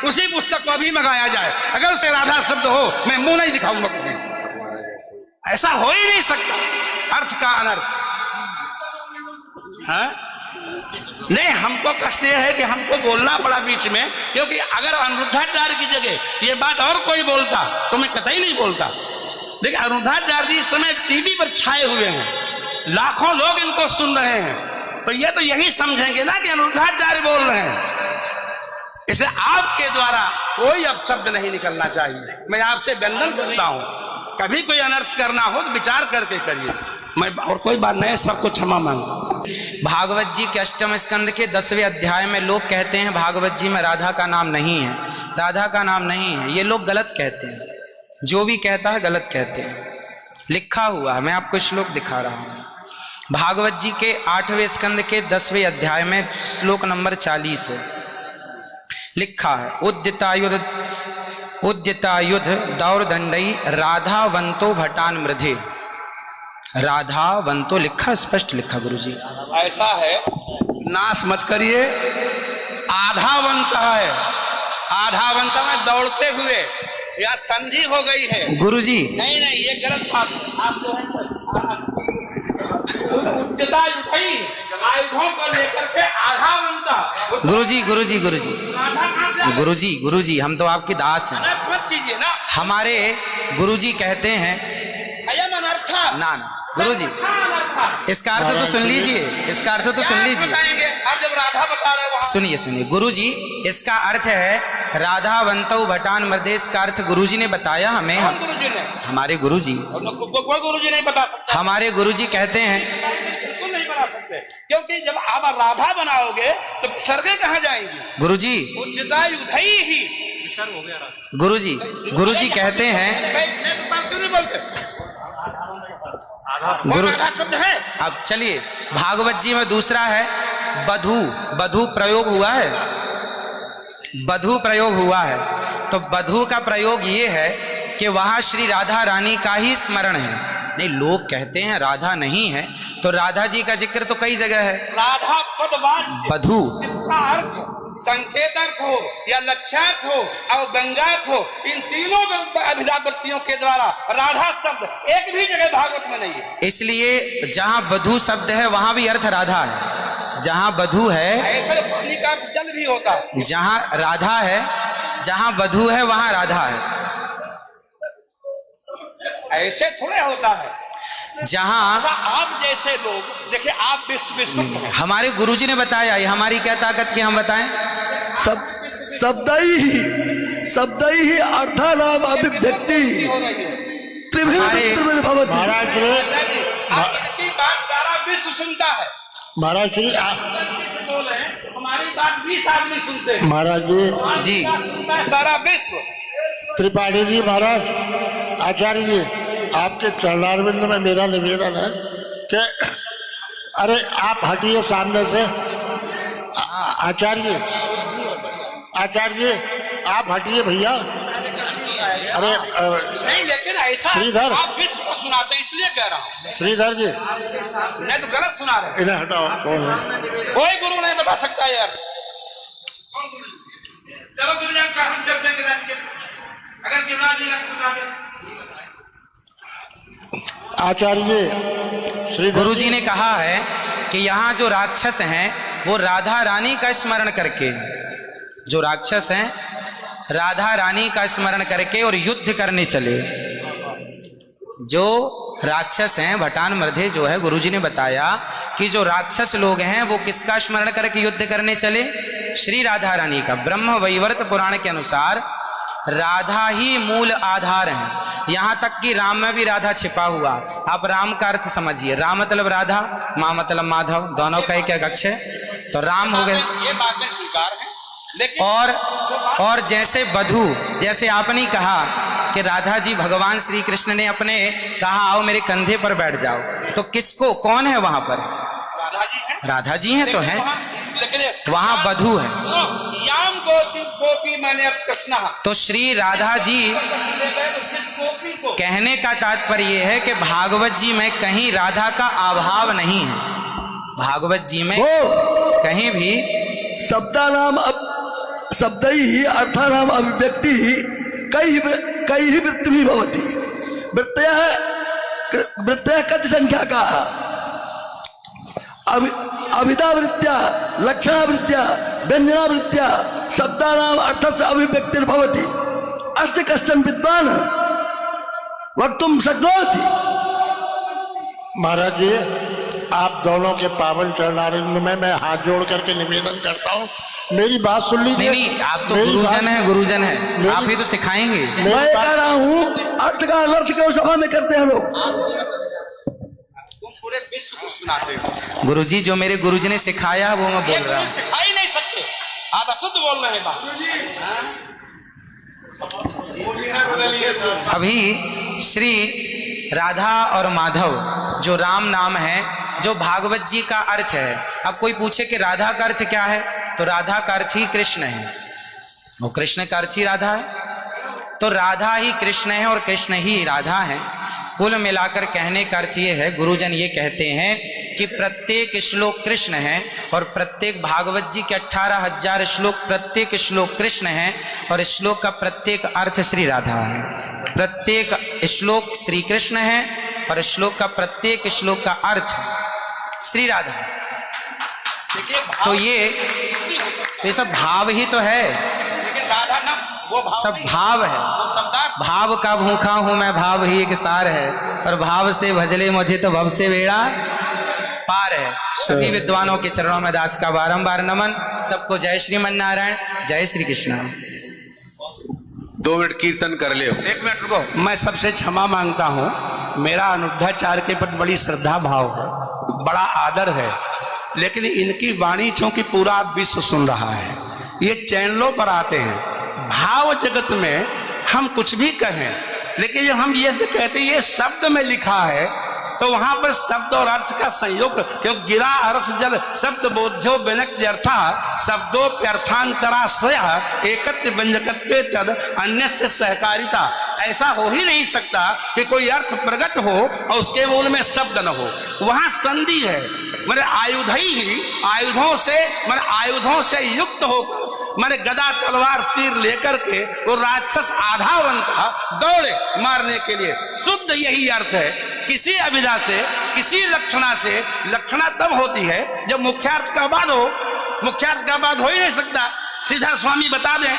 उसी पुस्तक को अभी मंगाया जाए। अगर उसे राधा शब्द हो मैं मुंह नहीं दिखाऊंगा कभी। ऐसा हो ही नहीं सकता, अर्थ का अनर्थ। हाँ? नहीं, हमको कष्ट यह है कि हमको बोलना पड़ा बीच में, क्योंकि अगर अनिरुद्धाचार्य की जगह ये बात और कोई बोलता तो मैं कतई नहीं बोलता। लेकिन अनिरुद्धाचार्य जी इस समय टीवी पर छाए हुए हैं, लाखों लोग इनको सुन रहे हैं, तो ये तो यही समझेंगे ना कि अनिरुद्धाचार्य बोल रहे हैं। इसलिए आपके द्वारा कोई अपशब्द नहीं निकलना चाहिए। मैं आपसे वंदन करता हूं, कभी कोई अनर्थ करना हो तो विचार करके करिए। मैं और कोई बात नहीं, सबको क्षमा मांगता हूं। भागवत जी के अष्टम स्कंद के 10वें अध्याय में लोग कहते हैं भागवत जी में राधा का नाम नहीं है, राधा का नाम नहीं है। ये लोग गलत कहते हैं, जो भी कहता है गलत कहते हैं। लिखा हुआ है, मैं आपको श्लोक दिखा रहा हूं। भागवत जी के 8वें स्कंद के 10वें अध्याय में श्लोक नंबर 40 है, लिखा है उद्यतायुध दौरदंडई राधावंतो भटान मृधे। राधावंतो लिखा, स्पष्ट लिखा गुरुजी। ऐसा है, नाश मत करिए। आधावंत है, आधावंत में दौड़ते हुए, या संधि हो गई है गुरुजी। नहीं नहीं, ये गलत बात। आप जो है आयुधों को लेकर के आधावंत। गुरुजी गुरुजी गुरुजी गुरुजी गुरुजी, हम तो आपके दास हैं। मत कीजिए ना। हमारे गुरुजी कहते हैं ना ना गुरुजी, इसका अर्थ तो सुन लीजिए, इसका अर्थ तो सुन लीजिए। आप जब राधा बता रहे हो, सुनिए सुनिए गुरुजी, इसका अर्थ है राधावंतो भटान मृधे। इसका अर्थ गुरुजी ने बताया हमें। गुरुजी ने, हमारे गुरुजी, कोई गुरुजी नहीं बता सकता। हमारे गुरुजी कहते हैं बिल्कुल नहीं बना सकते, क्योंकि जब आप राधा बनाओगे तो सर्गे कहाँ जाएंगी? गुरुजी उद्यतायुधई ही गुरुजी, गुरुजी कहते हैं क्यों नहीं बोलते? गुरु शब्द है। अब चलिए, भागवत जी में दूसरा है बधू। बधू प्रयोग हुआ है, बधू प्रयोग हुआ है। तो बधू का प्रयोग ये है कि वहां श्री राधा रानी का ही स्मरण है। नहीं, लोग कहते हैं राधा नहीं है, तो राधा जी का जिक्र तो कई जगह है। राधा पदवाच्य बधू, जिसका अर्थ संकेत अर्थ हो या लक्ष्यार्थ हो और व्यंग्यार्थ हो, इन तीनों अभिधावृत्तियों के द्वारा राधा शब्द एक भी जगह भागवत में नहीं है। इसलिए जहां बधू शब्द है वहां भी अर्थ राधा है। जहां बधू है, ऐसे पानी का अर्थ जल भी होता है। जहां राधा है, जहां बधू है वहां राधा है। ऐसे थोड़े होता है। जहां आप जैसे लोग देखिए, आप विश्व हमारे गुरुजी ने बताया, ये हमारी क्या ताकत की हम बताएं? शब्दई ही अर्थानाम अभिव्यक्ति इनकी बात सारा विश्व सुनता है। महाराज श्री बोले हमारी बात 20 आदमी सुनते हैं। महाराज जी सुनता है सारा विश्व। त्रिपाठी जी महाराज, आचार्य जी, आपके चरणारविंद में मेरा निवेदन है कि अरे आप हटिए सामने से। आचार्य जी आप हटिए भैया। अरे नहीं, लेकिन ऐसा श्रीधर, आप विश्व को सुनाते हैं इसलिए कह रहा हूँ। श्रीधर जी नहीं तो गलत सुना रहे हैं। इन्हें हटाओ। कोई गुरु नहीं बता सकता यार। चलो गुरु जी का हम चलते हैं, अगर गिरिराज जी का आचार्य श्री गुरु जी ने कहा है कि यहाँ जो राक्षस हैं वो राधा रानी का स्मरण करके, जो राक्षस हैं राधा रानी का स्मरण करके और युद्ध करने चले। जो राक्षस हैं भटान मृधे जो है, गुरुजी ने बताया कि जो राक्षस लोग हैं वो किसका स्मरण करके युद्ध करने चले? श्री राधा रानी का। ब्रह्म वैवर्त पुराण के अनुसार राधा ही मूल आधार है। यहां तक कि राम में भी राधा छिपा हुआ। आप राम का अर्थ समझिए, राम मतलब राधा, माँ मतलब माधव, दोनों का एक अक्ष है, तो राम हो गए। ये बातें स्वीकार हैं, लेकिन और जैसे बधू, जैसे आपने कहा कि राधा जी भगवान श्री कृष्ण ने अपने कहा आओ मेरे कंधे पर बैठ जाओ, तो किसको, कौन है वहां पर? राधा जी हैं। राधा जी हैं तो हैं, लेकिन वहां बधू है। याम गोपी मैंने अब कृष्णा, तो श्री राधा जी कहने का तात्पर्य यह है कि भागवत जी में कहीं राधा का अभाव नहीं है। भागवत जी में कहीं भी शब्दा नाम शब्दैः अर्थानाम् अभिव्यक्तिः कैः वृत्तिभिः भवति। वृत्तयः कति संख्याकाः? अभिधावृत्त्या, लक्षणावृत्त्या, व्यञ्जनावृत्त्या शब्दानाम् अर्थस्य अभिव्यक्तिर्भवति। अस्ति कश्चन विद्वान् वक्तुं शक्नोति? महाराज जी, आप दोनों के पावन चरणारविंद में मैं हाथ जोड़ करके निवेदन करता हूँ, मेरी बात सुन लीजिए। नहीं, आप तो गुरुजन हैं, गुरुजन हैं, आप ही तो सिखाएंगे। मैं ये कह रहा हूँ, अर्थ का अनर्थ क्यों सभा में करते हैं लोग? पूरे विश्व को सुनाते हो। गुरुजी, जो मेरे गुरुजी ने सिखाया वो मैं बोल रहा हूँ। सिखा ही नहीं सकते, आप अशुद्ध बोल रहे हैं बात। अभी श्री राधा और माधव जो राम नाम है, जो भागवत जी का अर्थ है। अब कोई पूछे कि राधा का अर्थ क्या है, तो राधा का अर्थ ही कृष्ण है, वो कृष्ण का अर्थ ही राधा है। तो राधा ही कृष्ण है और कृष्ण ही राधा है। कुल मिलाकर कहने का अर्थ ये है, गुरुजन ये कहते हैं कि प्रत्येक श्लोक कृष्ण है और प्रत्येक भागवत जी के 18,000 श्लोक, प्रत्येक श्लोक कृष्ण है और श्लोक का प्रत्येक अर्थ श्री राधा है। प्रत्येक श्लोक श्री कृष्ण है और श्लोक का प्रत्येक श्लोक का अर्थ श्री राधा है। तो ये सब भाव ही तो है, राधा ना वो भाव सब नहीं, भाव है। वो शब्दार्थ। भाव का भूखा हूं मैं, भाव ही एक सार है, और भाव से भजले मुझे तो भव से बेड़ा पार है। सभी विद्वानों के चरणों में दास का बारंबार नमन। सबको जय श्रीमन नारायण, जय श्री कृष्ण। 2 मिनट कीर्तन कर ले। 1 मिनट रुको, मैं सबसे क्षमा मांगता हूँ। मेरा अनिरुद्धाचार्य के प्रति बड़ी श्रद्धा भाव है, बड़ा आदर है, लेकिन इनकी वाणी चूंकि पूरा विश्व सुन रहा है, ये चैनलों पर आते हैं। भाव जगत में हम कुछ भी कहें, लेकिन जब हम ये कहते हैं ये शब्द में लिखा है, तो वहां पर शब्द और अर्थ का संयोग, क्यों गिरा अर्थ जल शब्द बोध्यो व्यनक्ति अर्था शब्दोप्यर्थांतराश्रय एकत्व व्यंजकत्वे तद अन्य से सहकारिता। ऐसा हो ही नहीं सकता कि कोई अर्थ प्रकट हो और उसके मूल में शब्द न हो। वहां संधि है, मैंने आयुधों से युक्त होकर, मैंने गदा तलवार तीर लेकर के वो राक्षस आधा बनता दौड़े मारने के लिए। शुद्ध यही अर्थ है। किसी अभिधा से, किसी लक्षणा से, लक्षणा तब होती है जब मुख्यार्थ का बाद हो। मुख्यार्थ का बाद हो ही नहीं सकता। सीधा स्वामी बता दें,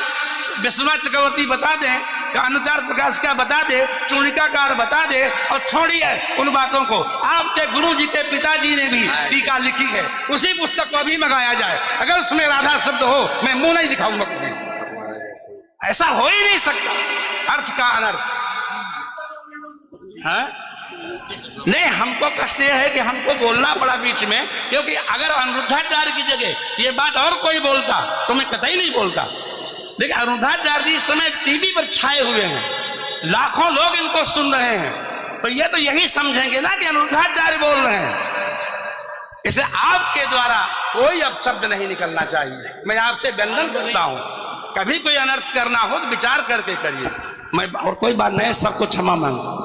विश्वनाथ चक्रवर्ती बता दें, अनुचार प्रकाश का बता दे, चूड़िकाकार बता दे, और छोड़िए उन बातों को। आपके गुरु जी के पिताजी ने भी टीका लिखी है, उसी पुस्तक को भी मंगाया जाए। अगर उसमें राधा शब्द हो, मैं मुंह नहीं दिखाऊंगा तुम्हें। ऐसा हो ही नहीं सकता अर्थ का अनर्थ। हाँ? नहीं, हमको कष्ट यह है कि हमको बोलना पड़ा बीच में, क्योंकि अगर अनिरुद्धाचार्य की जगह ये बात और कोई बोलता तो मैं कतई नहीं बोलता। देखिए, अनिरुद्धाचार्य जी इस समय टीवी पर छाए हुए हैं, लाखों लोग इनको सुन रहे हैं, तो ये तो यही समझेंगे ना कि अनिरुद्धाचार्य बोल रहे हैं। इसलिए आपके द्वारा कोई अपशब्द नहीं निकलना चाहिए। मैं आपसे वंदन करता हूं, कभी कोई अनर्थ करना हो तो विचार करके करिए। मैं और कोई बात नहीं, सबको क्षमा मांगता हूं।